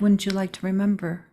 wouldn't you like to remember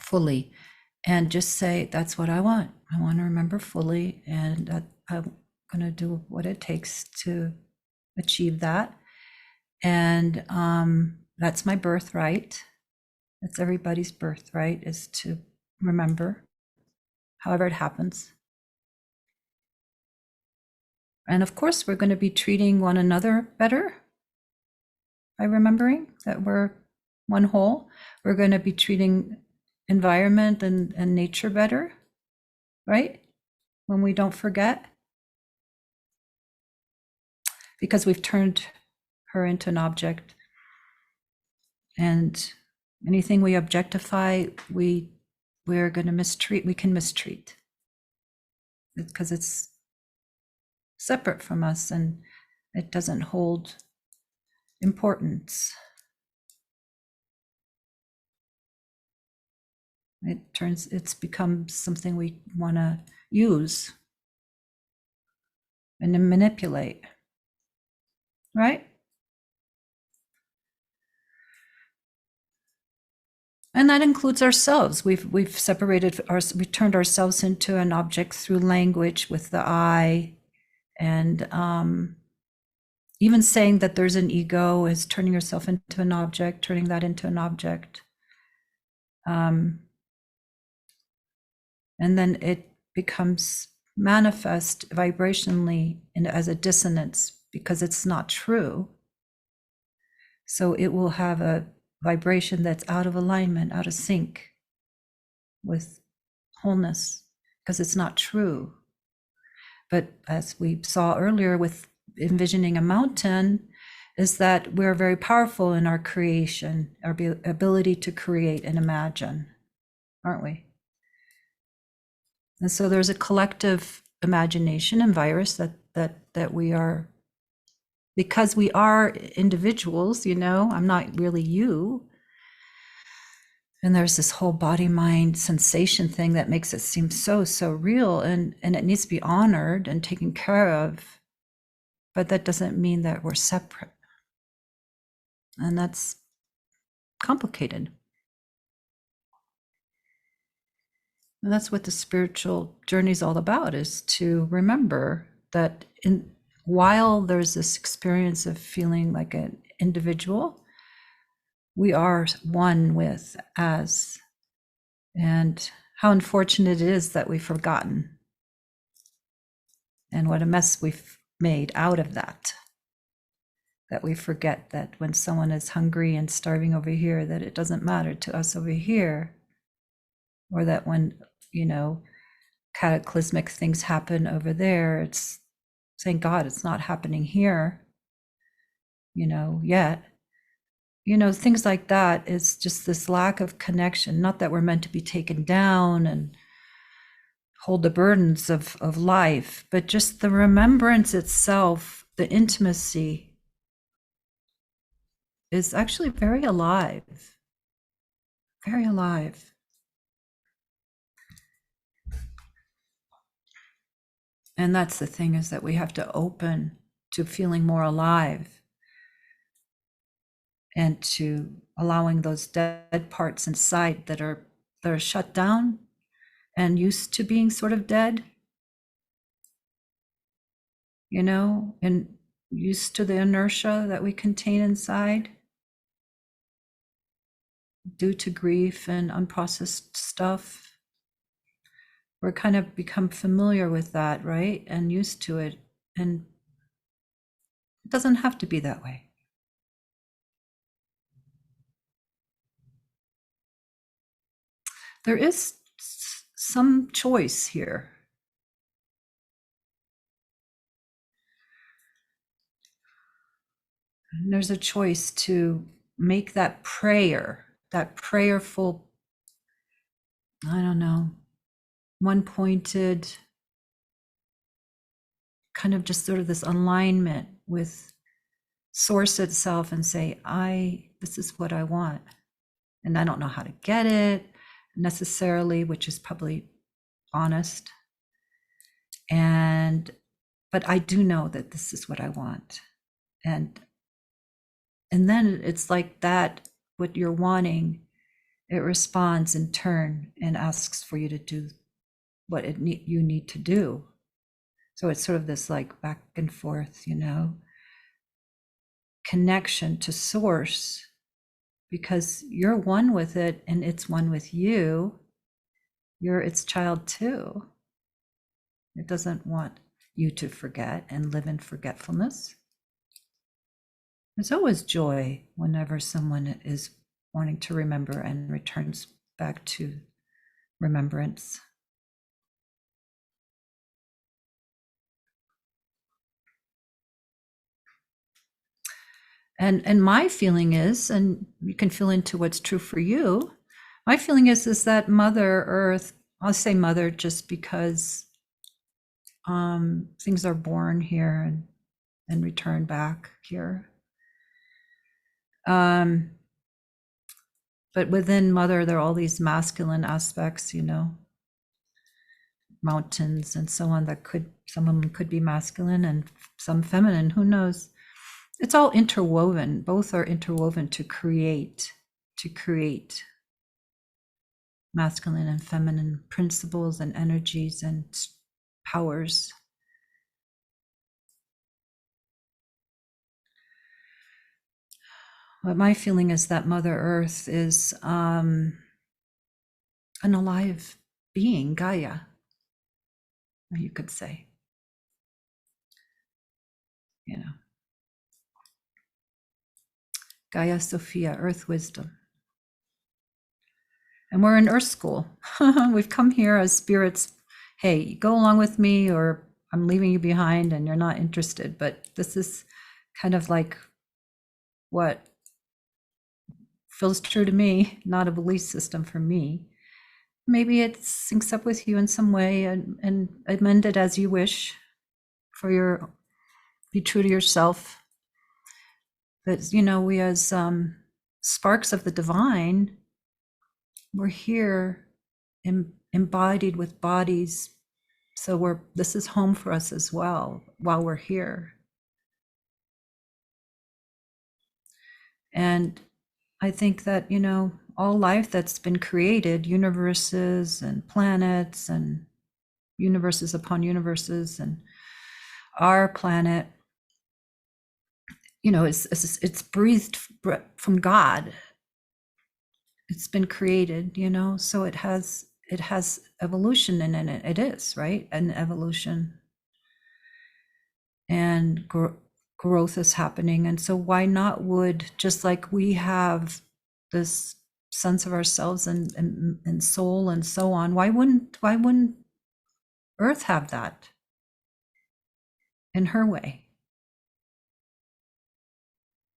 fully? And just say, that's what I want. I want to remember fully, and I'm going to do what it takes to achieve that. And that's my birthright. That's everybody's birthright, is to remember, however it happens. And of course, we're going to be treating one another better by remembering that we're one whole. We're going to be treating environment and nature better, right? When we don't forget, because we've turned her into an object. And anything we objectify, we're going to mistreat. We can mistreat because it's separate from us and it doesn't hold importance. It's become something we want to use and then manipulate, right? And that includes ourselves. We've separated we turned ourselves into an object through language with the I, and even saying that there's an ego is turning yourself into an object, turning that into an object. And then it becomes manifest vibrationally as a dissonance because it's not true. So it will have a vibration that's out of alignment, out of sync with wholeness, because it's not true. But as we saw earlier with envisioning a mountain, is that we're very powerful in our creation, our ability to create and imagine, aren't we? And so there's a collective imagination and virus that we are, because we are individuals, I'm not really you. And there's this whole body mind sensation thing that makes it seem so real, and it needs to be honored and taken care of. But that doesn't mean that we're separate. And that's complicated. And that's what the spiritual journey is all about, is to remember that while there's this experience of feeling like an individual, we are one with as. And how unfortunate it is that we've forgotten, and what a mess we've made out of that we forget that when someone is hungry and starving over here, that it doesn't matter to us over here. Or that when, cataclysmic things happen over there, it's thank God it's not happening here, yet. Things like that is just this lack of connection. Not that we're meant to be taken down and hold the burdens of life, but just the remembrance itself, the intimacy, is actually very alive. Very alive. And that's the thing, is that we have to open to feeling more alive and to allowing those dead parts inside that are shut down and used to being sort of dead, and used to the inertia that we contain inside due to grief and unprocessed stuff. We're kind of become familiar with that, right? And used to it. And it doesn't have to be that way. There is some choice here. And there's a choice to make that prayer, that prayerful, I don't know, one-pointed, kind of just sort of this alignment with source itself, and say, this is what I want. And I don't know how to get it necessarily, which is probably honest. But I do know that this is what I want. And And then it's like that, what you're wanting, it responds in turn and asks for you to do what you need to do. So it's sort of this like back and forth, connection to source, because you're one with it and it's one with you. You're its child too. It doesn't want you to forget and live in forgetfulness. There's always joy whenever someone is wanting to remember and returns back to remembrance. And my feeling is, and you can feel into what's true for you, my feeling is that Mother Earth, I'll say Mother just because things are born here and return back here. But within Mother, there are all these masculine aspects, mountains and so on, some of them could be masculine and some feminine, who knows? It's all interwoven. Both are interwoven to create masculine and feminine principles and energies and powers. But my feeling is that Mother Earth is an alive being, Gaia, you could say. Gaia Sophia, Earth Wisdom. And we're in Earth School. We've come here as spirits. Hey, go along with me, or I'm leaving you behind and you're not interested. But this is kind of like what feels true to me, not a belief system for me. Maybe it syncs up with you in some way, and amend it as you wish for be true to yourself. But, we as sparks of the divine, we're here embodied with bodies. So this is home for us as well while we're here. And I think that, all life that's been created, universes and planets and universes upon universes, and our planet, it's breathed from God. It's been created, so it has evolution in it. It is, right? An evolution. And growth is happening. And so why not would, just like we have this sense of ourselves and soul and so on, why wouldn't Earth have that in her way?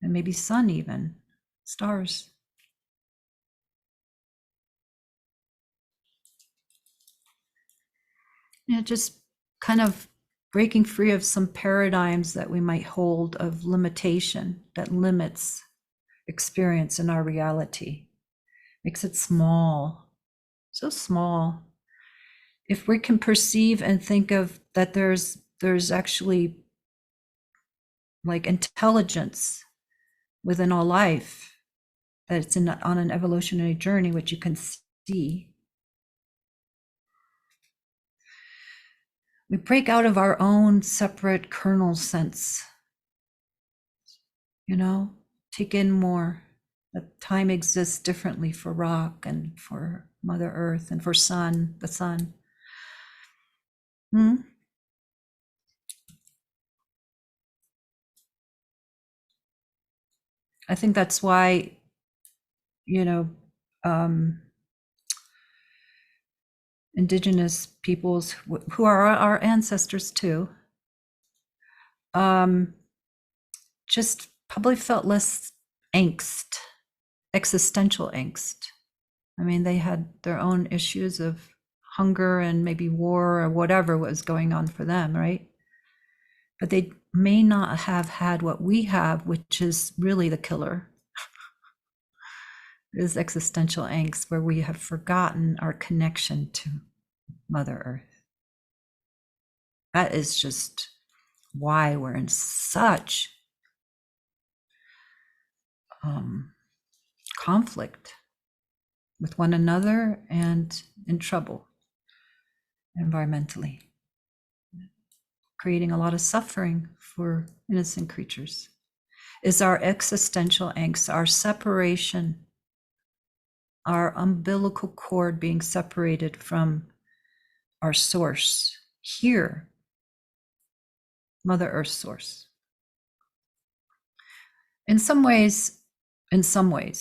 And maybe sun, even stars. Just kind of breaking free of some paradigms that we might hold of limitation that limits experience in our reality, makes it small, so small. If we can perceive and think of that there's actually like intelligence within all life, that it's on an evolutionary journey, which you can see. We break out of our own separate kernel sense, take in more, that time exists differently for rock and for Mother Earth and for the sun. I think that's why, indigenous peoples who are our ancestors too, just probably felt less angst, existential angst. I mean, they had their own issues of hunger and maybe war or whatever was going on for them, right? But they may not have had what we have, which is really the killer. Is existential angst, where we have forgotten our connection to Mother Earth. That is just why we're in such conflict with one another and in trouble environmentally, creating a lot of suffering for innocent creatures, is our existential angst, our separation, our umbilical cord being separated from our source here, Mother Earth source. In some ways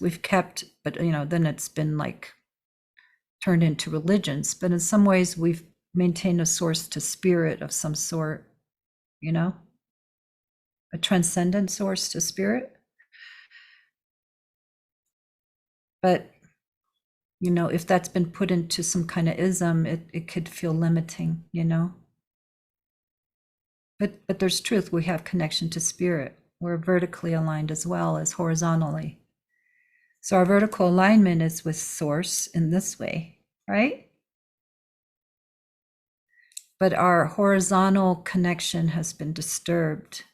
we've kept, but then it's been like turned into religions, but in some ways we've maintained a source to spirit of some sort, a transcendent source to spirit. But if that's been put into some kind of ism, it could feel limiting, But there's truth. We have connection to spirit. We're vertically aligned as well as horizontally. So our vertical alignment is with source in this way, right? But our horizontal connection has been disturbed.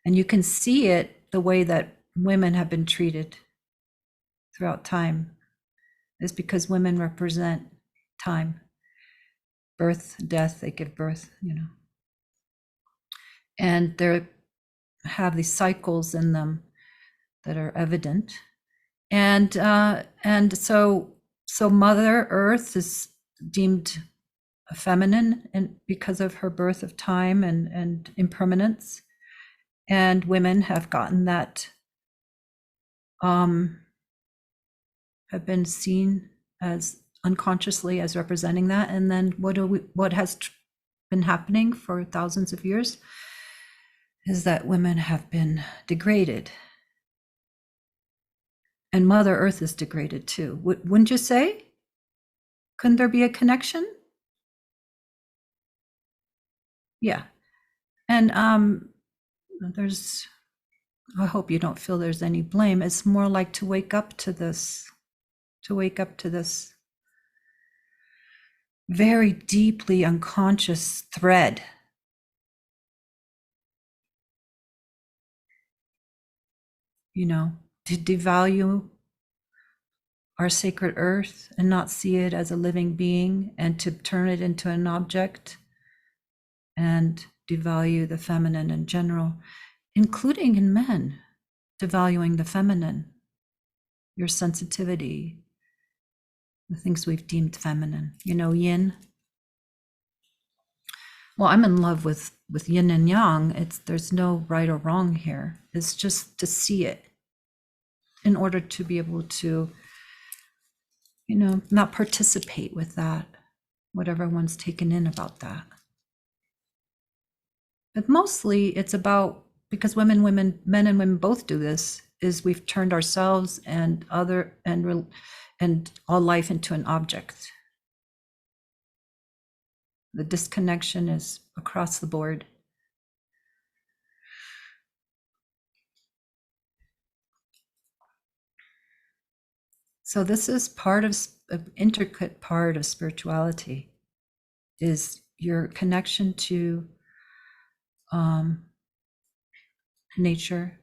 And you can see it the way that women have been treated throughout time is because women represent time, birth, death, they give birth, and they have these cycles in them that are evident. And so Mother Earth is deemed feminine and because of her birth of time and impermanence. And women have gotten that, have been seen as unconsciously as representing that. And then what has been happening for thousands of years is that women have been degraded. And Mother Earth is degraded too. Wouldn't you say? Couldn't there be a connection? Yeah. And I hope you don't feel there's any blame. It's more like to wake up to this very deeply unconscious thread. To devalue our sacred earth and not see it as a living being, and to turn it into an object and devalue the feminine in general, including in men, devaluing the feminine, your sensitivity, the things we've deemed feminine, yin. Well, I'm in love with yin and yang. There's no right or wrong here. It's just to see it in order to be able to, not participate with that, whatever one's taken in about that. But mostly it's about, because men and women both do this, is we've turned ourselves and all life into an object. The disconnection is across the board. So this is an intricate part of spirituality, is your connection to nature,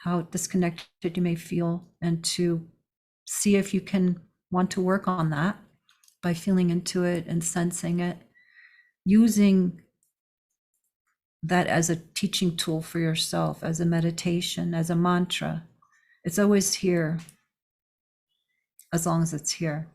how disconnected you may feel, and to see if you can want to work on that by feeling into it and sensing it, using that as a teaching tool for yourself, as a meditation, as a mantra. It's always here, as long as it's here.